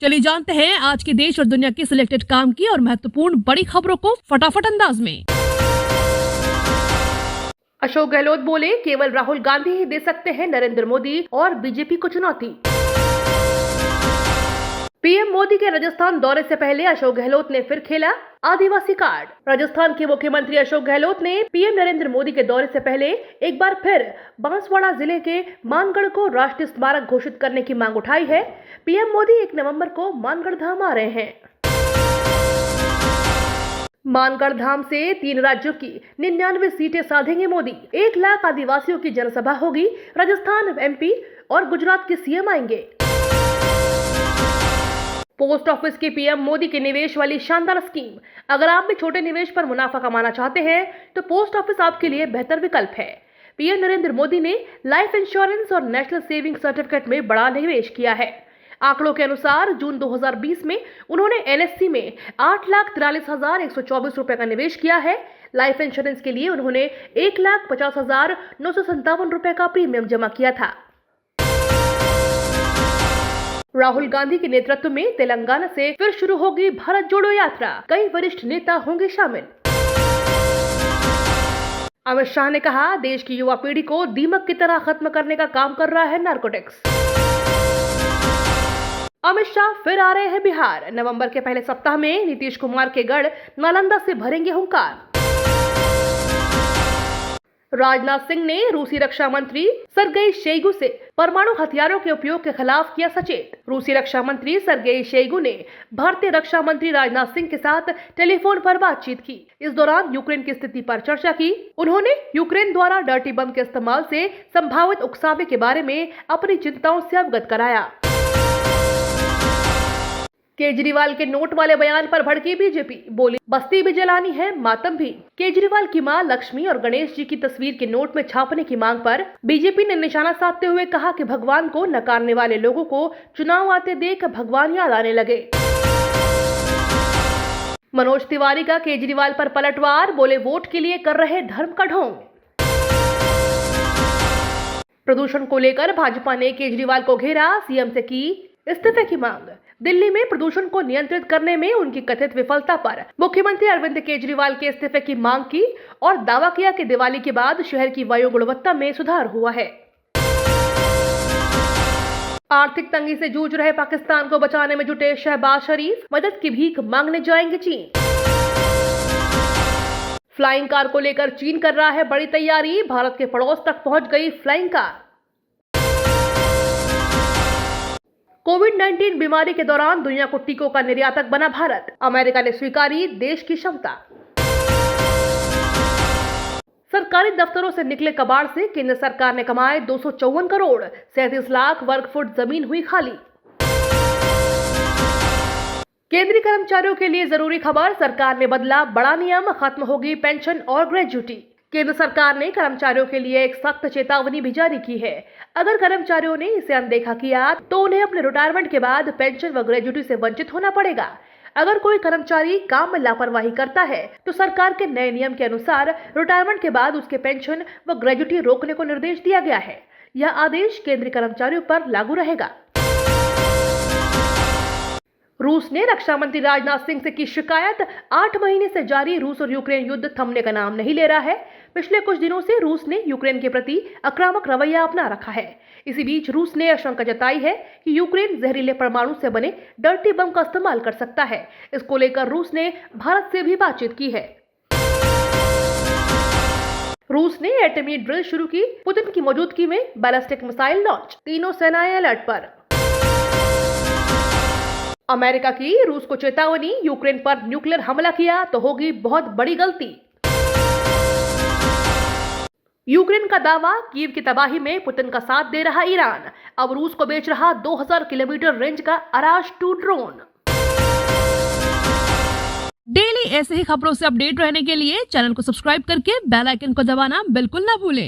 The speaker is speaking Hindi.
चलिए जानते हैं आज के देश और दुनिया की सिलेक्टेड काम की और महत्वपूर्ण बड़ी खबरों को फटाफट अंदाज में। अशोक गहलोत बोले, केवल राहुल गांधी ही दे सकते हैं नरेंद्र मोदी और बीजेपी को चुनौती। पीएम मोदी के राजस्थान दौरे से पहले अशोक गहलोत ने फिर खेला आदिवासी कार्ड। राजस्थान के मुख्यमंत्री अशोक गहलोत ने पीएम नरेंद्र मोदी के दौरे से पहले एक बार फिर बांसवाड़ा जिले के मानगढ़ को राष्ट्रीय स्मारक घोषित करने की मांग उठाई है। पीएम मोदी 1 नवंबर को मानगढ़ धाम आ रहे हैं। मानगढ़ धाम से 3 राज्यों की 99 सीटें साधेंगे मोदी। 1 लाख आदिवासियों की जनसभा होगी। राजस्थान, एमपी और गुजरात के सीएम आएंगे। पोस्ट ऑफिस की पीएम मोदी के निवेश वाली शानदार स्कीम। अगर आप भी छोटे निवेश पर मुनाफा कमाना चाहते हैं तो पोस्ट ऑफिस आपके लिए बेहतर विकल्प है। पीएम नरेंद्र मोदी ने लाइफ इंश्योरेंस और नेशनल सेविंग सर्टिफिकेट में बड़ा निवेश किया है। आंकड़ों के अनुसार जून 2020 में उन्होंने एनएससी में 8,43,124 रुपए का निवेश किया है। लाइफ इंश्योरेंस के लिए उन्होंने 1,50,957 रुपए का प्रीमियम जमा किया था। राहुल गांधी के नेतृत्व में तेलंगाना से फिर शुरू होगी भारत जोड़ो यात्रा। कई वरिष्ठ नेता होंगे शामिल। अमित शाह ने कहा, देश की युवा पीढ़ी को दीमक की तरह खत्म करने का काम कर रहा है नारकोटिक्स। अमित शाह फिर आ रहे हैं बिहार। नवंबर के पहले सप्ताह में नीतीश कुमार के गढ़ नालंदा से भरेंगे हुंकार। राजनाथ सिंह ने रूसी रक्षा मंत्री सरगेई शोइगु से परमाणु हथियारों के उपयोग के खिलाफ किया सचेत। रूसी रक्षा मंत्री सरगेई शोइगु ने भारतीय रक्षा मंत्री राजनाथ सिंह के साथ टेलीफोन पर बातचीत की। इस दौरान यूक्रेन की स्थिति पर चर्चा की। उन्होंने यूक्रेन द्वारा डर्टी बम के इस्तेमाल से संभावित उकसावे के बारे में अपनी चिंताओं से अवगत कराया। केजरीवाल के नोट वाले बयान पर भड़की बीजेपी, बोली बस्ती भी जलानी है, मातम भी। केजरीवाल की मां लक्ष्मी और गणेश जी की तस्वीर के नोट में छापने की मांग पर बीजेपी ने निशाना साधते हुए कहा कि भगवान को नकारने वाले लोगों को चुनाव आते देख भगवान याद आने लगे। मनोज तिवारी का केजरीवाल पर पलटवार, बोले वोट के लिए कर रहे धर्म का ढोंग। प्रदूषण को लेकर भाजपा ने केजरीवाल को घेरा, सीएम से की इस्तीफे की मांग। दिल्ली में प्रदूषण को नियंत्रित करने में उनकी कथित विफलता पर मुख्यमंत्री अरविंद केजरीवाल के इस्तीफे की मांग की और दावा किया कि दिवाली के बाद शहर की वायु गुणवत्ता में सुधार हुआ है। आर्थिक तंगी से जूझ रहे पाकिस्तान को बचाने में जुटे शहबाज शरीफ, मदद की भीख मांगने जाएंगे चीन। फ्लाइंग कार को लेकर चीन कर रहा है बड़ी तैयारी। भारत के पड़ोस तक पहुंच गई फ्लाइंग कार। कोविड-19 बीमारी के दौरान दुनिया को टीकों का निर्यातक बना भारत। अमेरिका ने स्वीकारी देश की क्षमता। सरकारी दफ्तरों से निकले कबाड़ से केंद्र सरकार ने कमाए 254 करोड़। 37 लाख वर्ग फुट जमीन हुई खाली। केंद्रीय कर्मचारियों के लिए जरूरी खबर, सरकार ने बदला बड़ा नियम, खत्म होगी पेंशन और ग्रेजुटी। केंद्र सरकार ने कर्मचारियों के लिए एक सख्त चेतावनी भी जारी की है। अगर कर्मचारियों ने इसे अनदेखा किया तो उन्हें अपने रिटायरमेंट के बाद पेंशन व ग्रेजुटी से वंचित होना पड़ेगा। अगर कोई कर्मचारी काम में लापरवाही करता है तो सरकार के नए नियम के अनुसार रिटायरमेंट के बाद उसके पेंशन व ग्रेजुटी रोकने को निर्देश दिया गया है। यह आदेश केंद्रीय कर्मचारियों पर लागू रहेगा। रूस ने रक्षा मंत्री राजनाथ सिंह से की शिकायत। 8 महीने से जारी रूस और यूक्रेन युद्ध थमने का नाम नहीं ले रहा है। पिछले कुछ दिनों से रूस ने यूक्रेन के प्रति आक्रामक रवैया अपना रखा है। इसी बीच रूस ने आशंका जताई है कि यूक्रेन जहरीले परमाणु से बने डर्टी बम का इस्तेमाल कर सकता है। इसको लेकर रूस ने भारत से भी बातचीत की है। रूस ने एटमी ड्रिल शुरू की। पुतिन की मौजूदगी में बैलिस्टिक मिसाइल लॉन्च। तीनों सेनाएं अलर्ट पर। अमेरिका की रूस को चेतावनी, यूक्रेन पर न्यूक्लियर हमला किया तो होगी बहुत बड़ी गलती। यूक्रेन का दावा, कीव की तबाही में पुतिन का साथ दे रहा ईरान। अब रूस को बेच रहा 2000 किलोमीटर रेंज का अराज 2 ड्रोन। डेली ऐसे ही खबरों से अपडेट रहने के लिए चैनल को सब्सक्राइब करके बेल आइकन को दबाना बिल्कुल ना भूलें।